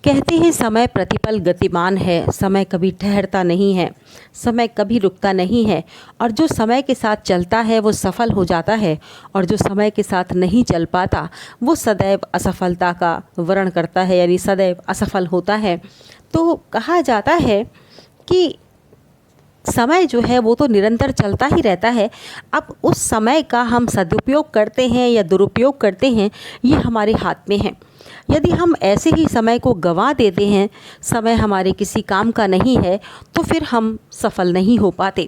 कहते हैं समय प्रतिपल गतिमान है, समय कभी ठहरता नहीं है, समय कभी रुकता नहीं है। और जो समय के साथ चलता है वो सफल हो जाता है, और जो समय के साथ नहीं चल पाता वो सदैव असफलता का वर्ण करता है, यानी सदैव असफल होता है। तो कहा जाता है कि समय जो है वो तो निरंतर चलता ही रहता है। अब उस समय का हम सदुपयोग करते हैं या दुरुपयोग करते हैं, ये हमारे हाथ में है। यदि हम ऐसे ही समय को गंवा देते हैं, समय हमारे किसी काम का नहीं है, तो फिर हम सफल नहीं हो पाते।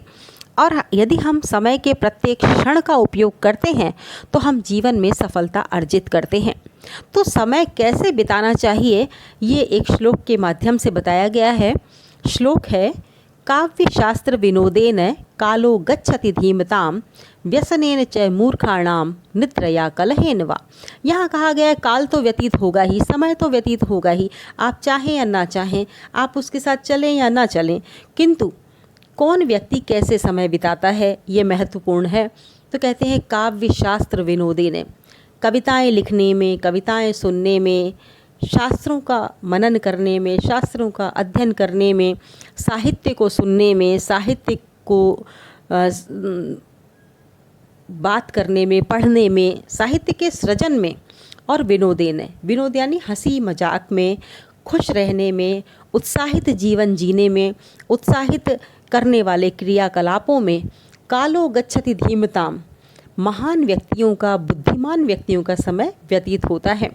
और यदि हम समय के प्रत्येक क्षण का उपयोग करते हैं तो हम जीवन में सफलता अर्जित करते हैं। तो समय कैसे बिताना चाहिए, ये एक श्लोक के माध्यम से बताया गया है। श्लोक है, काव्य शास्त्र विनोदेन कालो गच्छति धीमताम व्यसनेन च मूर्खाणाम निद्रया कलहेन वा। यहाँ कहा गया है काल तो व्यतीत होगा ही, समय तो व्यतीत होगा ही, आप चाहें या ना चाहें, आप उसके साथ चलें या ना चलें, किंतु कौन व्यक्ति कैसे समय बिताता है ये महत्वपूर्ण है। तो कहते हैं काव्य शास्त्र विनोदेन, कविताएं लिखने में, कविताएं सुनने में, शास्त्रों का मनन करने में, शास्त्रों का अध्ययन करने में, साहित्य को सुनने में, साहित्य को बात करने में, पढ़ने में, साहित्य के सृजन में, और विनोदेन, विनोद यानी हंसी मजाक में, खुश रहने में, उत्साहित जीवन जीने में, उत्साहित करने वाले क्रियाकलापों में, कालो गच्छति धीमताम, महान व्यक्तियों का, बुद्धिमान व्यक्तियों का समय व्यतीत होता है।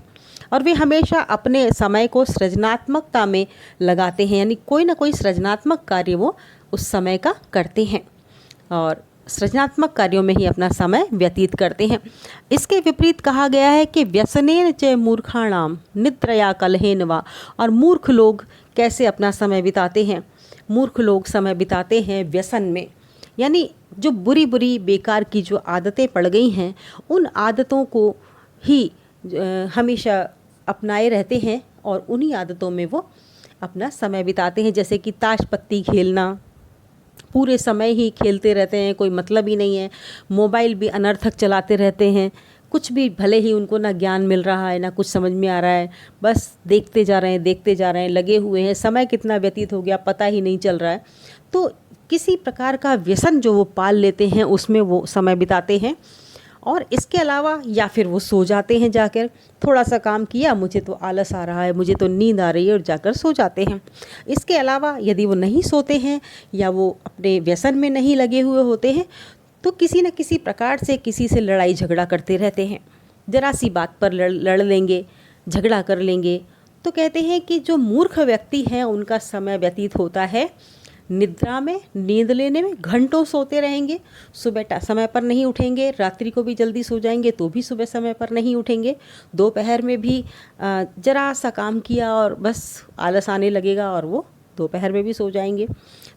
और वे हमेशा अपने समय को सृजनात्मकता में लगाते हैं, यानी कोई ना कोई सृजनात्मक कार्य वो उस समय का करते हैं और सृजनात्मक कार्यों में ही अपना समय व्यतीत करते हैं। इसके विपरीत कहा गया है कि व्यसनेन च मूर्खाणाम निद्रया कलहेन वा। और मूर्ख लोग कैसे अपना समय बिताते हैं? मूर्ख लोग समय बिताते हैं व्यसन में, यानी जो बुरी बुरी बेकार की जो आदतें पड़ गई हैं उन आदतों को ही हमेशा अपनाए रहते हैं और उन्हीं आदतों में वो अपना समय बिताते हैं। जैसे कि ताश पत्ती खेलना, पूरे समय ही खेलते रहते हैं, कोई मतलब ही नहीं है। मोबाइल भी अनर्थक चलाते रहते हैं, कुछ भी, भले ही उनको ना ज्ञान मिल रहा है ना कुछ समझ में आ रहा है, बस देखते जा रहे हैं, देखते जा रहे हैं, लगे हुए हैं, समय कितना व्यतीत हो गया पता ही नहीं चल रहा है। तो किसी प्रकार का व्यसन जो वो पाल लेते हैं उसमें वो समय बिताते हैं। और इसके अलावा या फिर वो सो जाते हैं जाकर, थोड़ा सा काम किया, मुझे तो आलस आ रहा है, मुझे तो नींद आ रही है, और जाकर सो जाते हैं। इसके अलावा यदि वो नहीं सोते हैं या वो अपने व्यसन में नहीं लगे हुए होते हैं तो किसी न किसी प्रकार से किसी से लड़ाई झगड़ा करते रहते हैं। ज़रा सी बात पर लड़ लेंगे, झगड़ा कर लेंगे। तो कहते हैं कि जो मूर्ख व्यक्ति हैं उनका समय व्यतीत होता है निद्रा में, नींद लेने में। घंटों सोते रहेंगे, सुबह समय पर नहीं उठेंगे, रात्रि को भी जल्दी सो जाएंगे तो भी सुबह समय पर नहीं उठेंगे, दोपहर में भी जरा सा काम किया और बस आलस आने लगेगा और वो दोपहर में भी सो जाएंगे।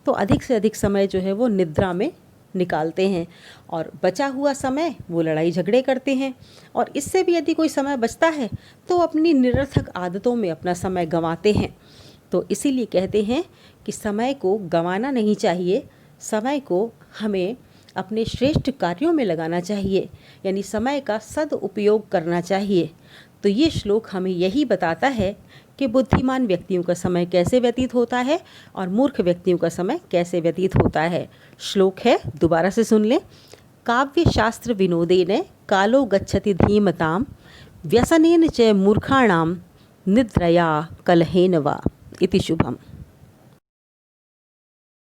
तो अधिक से अधिक समय जो है वो निद्रा में निकालते हैं और बचा हुआ समय वो लड़ाई झगड़े करते हैं। और इससे भी यदि कोई समय बचता है तो अपनी निरर्थक आदतों में अपना समय गंवाते हैं। तो इसीलिए कहते हैं कि समय को गंवाना नहीं चाहिए, समय को हमें अपने श्रेष्ठ कार्यों में लगाना चाहिए, यानी समय का सदुपयोग करना चाहिए। तो ये श्लोक हमें यही बताता है कि बुद्धिमान व्यक्तियों का समय कैसे व्यतीत होता है और मूर्ख व्यक्तियों का समय कैसे व्यतीत होता है। श्लोक है, दोबारा से सुन लें। काव्य शास्त्र विनोदेन कालो गच्छति धीमताम व्यसनेन च मूर्खाणाम निद्रया कलहेन वा। इति शुभम।